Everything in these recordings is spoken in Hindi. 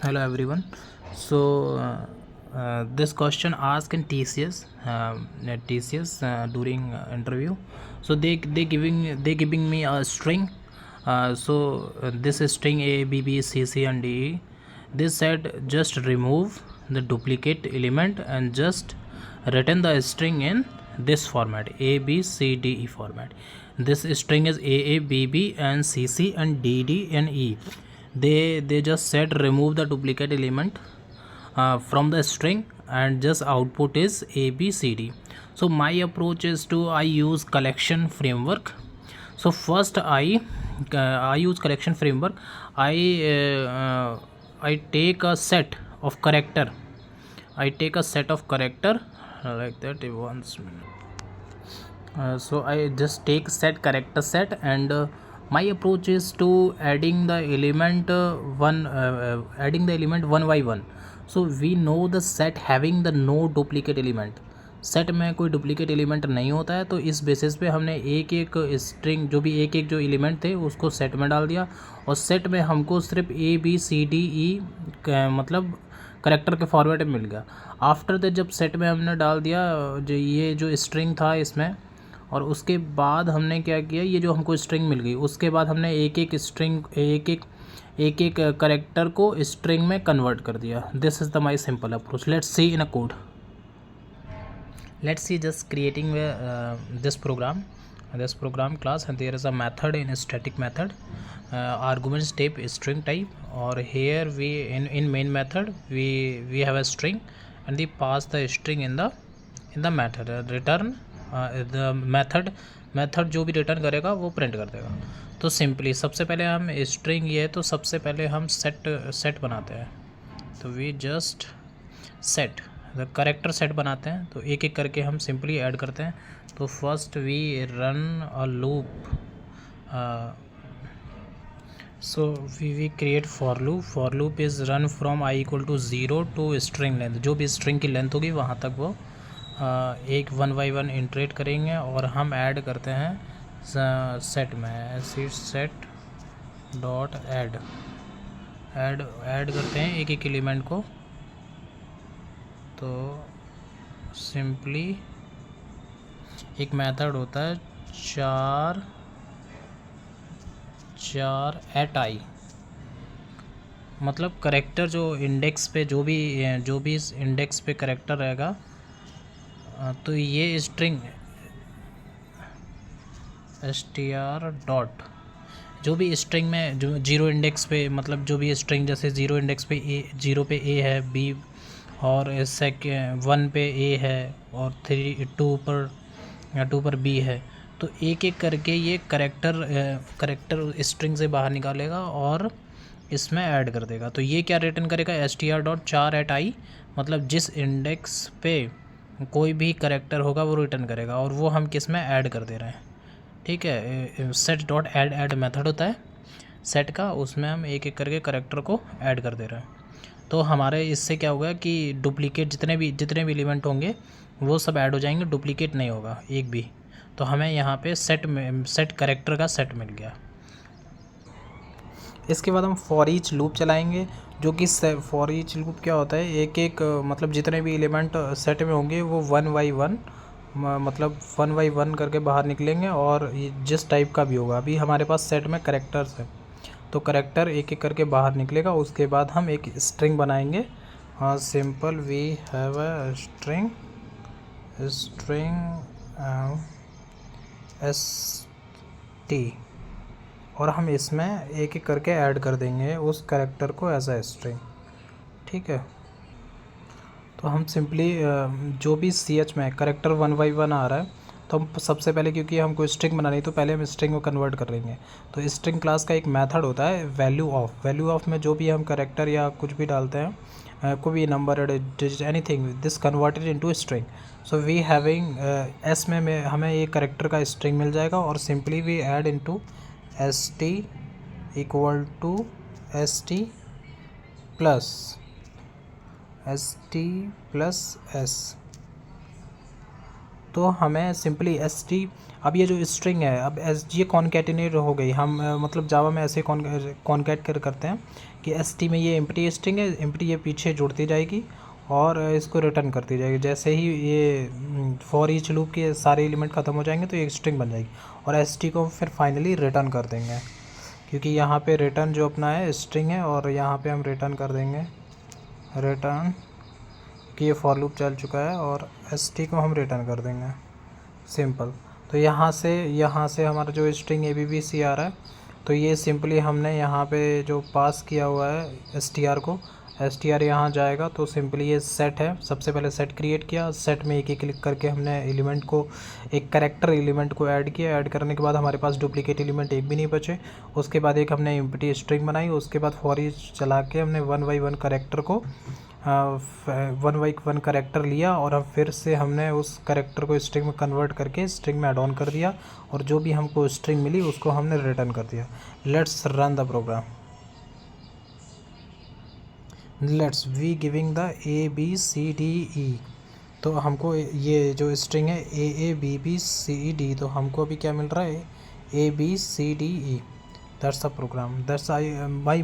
Hello everyone. This question asked in TCS, at TCS during interview. So they giving me a string. This string A, B, B, C, C, and D. They said just remove the duplicate element and just return the string in this format, A, B, C, D, E format. This string is A, B, B, and C, C, and D, D, and E. They just said remove the duplicate element from the string and just output is A, B, C, D. So my approach is to I use collection framework. So first I use collection framework. I take a set of character. I take a set of character like that. Once minute. So I just take set character set, and my approach is to adding the element one by one. So we know the set having the no duplicate element. Set में कोई डुप्लीकेट एलिमेंट नहीं होता है, तो इस बेसिस पे हमने एक एक स्ट्रिंग जो भी एक एक जो एलिमेंट थे उसको सेट में डाल दिया, और सेट में हमको सिर्फ A B C D E मतलब करेक्टर के फॉर्मेट में मिल गया. आफ्टर दैट जब सेट में हमने डाल दिया जो ये जो स्ट्रिंग था इसमें, और उसके बाद हमने क्या किया, ये जो हमको स्ट्रिंग मिल गई उसके बाद हमने एक एक करेक्टर को स्ट्रिंग में कन्वर्ट कर दिया. This is the my simple approach. Let's see in a code. Let's see just creating this program class, and there is a method in a static method, arguments type string type, or here we in main method we have a string, and we pass the string in the method. Return the method जो भी रिटर्न करेगा वो प्रिंट कर देगा. तो सिंपली सबसे पहले हम स्ट्रिंग ये है, तो सबसे पहले हम सेट बनाते हैं. तो we just set the character set बनाते हैं. तो एक एक करके हम सिंपली ऐड करते हैं. तो first we run a loop. So we create for loop is run from I equal to 0 to string length. जो भी स्ट्रिंग की लेंथ होगी वहाँ तक वो एक 1 बाई 1 इंटरेट करेंगे, और हम ऐड करते हैं सेट में सेट डॉट ऐड करते हैं एक एक एलिमेंट को. तो सिंपली एक मेथड होता है चार एट आई, मतलब करेक्टर जो इंडेक्स पे जो भी इस इंडेक्स पे करेक्टर रहेगा, तो ये स्ट्रिंग str डॉट जो भी स्ट्रिंग में जो 0 इंडेक्स पे, मतलब जो भी स्ट्रिंग जैसे 0 इंडेक्स पे जीरो पे ए है, बी और 1 पे ए है, और 2 पर बी है. तो एक एक करके ये करेक्टर स्ट्रिंग से बाहर निकालेगा और इसमें ऐड कर देगा. तो ये क्या रिटर्न करेगा, str डॉट चार एट आई, मतलब जिस इंडेक्स पे कोई भी करेक्टर होगा वो रिटर्न करेगा, और वो हम किस में ऐड कर दे रहे हैं. ठीक है. सेट डॉट ऐड मेथड होता है सेट का, उसमें हम एक एक करके करेक्टर को ऐड कर दे रहे हैं. तो हमारे इससे क्या होगा कि डुप्लीकेट जितने भी एलिमेंट होंगे वो सब ऐड हो जाएंगे, डुप्लीकेट नहीं होगा एक भी. तो हमें यहाँ पे सेट करेक्टर का सेट मिल गया. इसके बाद हम फॉर ईच लूप चलाएंगे, जो कि फॉर ईच लूप क्या होता है, एक एक मतलब जितने भी एलिमेंट सेट में होंगे वो 1 बाई 1 मतलब 1 बाई 1 करके बाहर निकलेंगे, और जिस टाइप का भी होगा. अभी हमारे पास सेट में करेक्टर्स है, तो करेक्टर एक एक करके बाहर निकलेगा. उसके बाद हम एक स्ट्रिंग बनाएंगे. Simple we have a string S T, और हम इसमें एक एक करके ऐड कर देंगे उस करेक्टर को एज अ स्ट्रिंग. ठीक है. तो हम सिंपली जो भी सी एच में करेक्टर 1 बाई 1 आ रहा है, तो हम सबसे पहले, क्योंकि हमको स्ट्रिंग बनानी, तो पहले हम स्ट्रिंग को कन्वर्ट कर लेंगे. तो स्ट्रिंग क्लास का एक मेथड होता है वैल्यू ऑफ में जो भी हम करेक्टर या कुछ भी डालते हैं, कोई भी number digit anything, this converted into string. So we having S में हमें ये करेक्टर का स्ट्रिंग मिल जाएगा, और simply we add into S T equal to S T plus S. तो हमें सिंपली st, अब ये जो स्ट्रिंग है, अब ये कॉन्केटिनेट हो गई। हम मतलब जावा में ऐसे कॉन्केट करते हैं कि st में ये एम्प्टी स्ट्रिंग है, एम्प्टी ये पीछे जुड़ती जाएगी और इसको रिटर्न करती जाएगी। जैसे ही ये फॉर ईच लूप के सारे एलिमेंट ख़त्म हो जाएंगे तो ये स्ट्रिंग बन जाएगी और st को फिर फाइनली रिटर्न कर देंगे, क्योंकि यहाँ पे रिटर्न जो अपना है स्ट्रिंग है और यहाँ पे हम रिटर्न कर देंगे रिटर्न कि ये फॉर लूप चल चुका है और st को हम रिटर्न कर देंगे, सिंपल। तो यहाँ से हमारा जो स्ट्रिंग abc आ रहा है, तो ये सिंपली हमने यहाँ पे जो पास किया हुआ है str को, str यहाँ जाएगा तो सिंपली ये सेट है। सबसे पहले सेट क्रिएट किया, सेट में एक एक क्लिक करके हमने एलिमेंट को, एक कैरेक्टर एलिमेंट को ऐड किया। ऐड करने के बाद हमारे पास डुप्लीकेट एलिमेंट एक भी नहीं बचे। उसके बाद एक हमने एम्प्टी स्ट्रिंग बनाई। उसके बाद फॉर ईच चला के हमने वन बाई वन करेक्टर लिया और अब फिर से हमने उस करेक्टर को स्ट्रिंग में कन्वर्ट करके स्ट्रिंग में ऐड ऑन कर दिया और जो भी हमको स्ट्रिंग मिली उसको हमने रिटर्न कर दिया। Let's run the program. Let's we giving the ABCDE, तो हमको ये जो स्ट्रिंग है AABBCD, तो हमको अभी क्या मिल रहा है ABCDE। That's the program, that's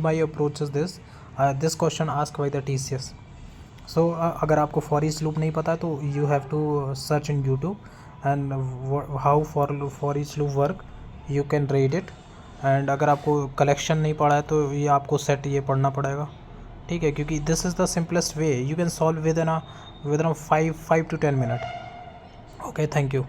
my approach is this question ask by the TCS। So अगर आपको फॉर ईच लूप नहीं पता है तो you have to search in YouTube and how for each loop work, you can read it. And अगर आपको कलेक्शन नहीं पढ़ा है तो ये आपको सेट ये पढ़ना पड़ेगा, ठीक है, क्योंकि this is the simplest way, you can solve with in 5 to 10 minute. Okay, thank you.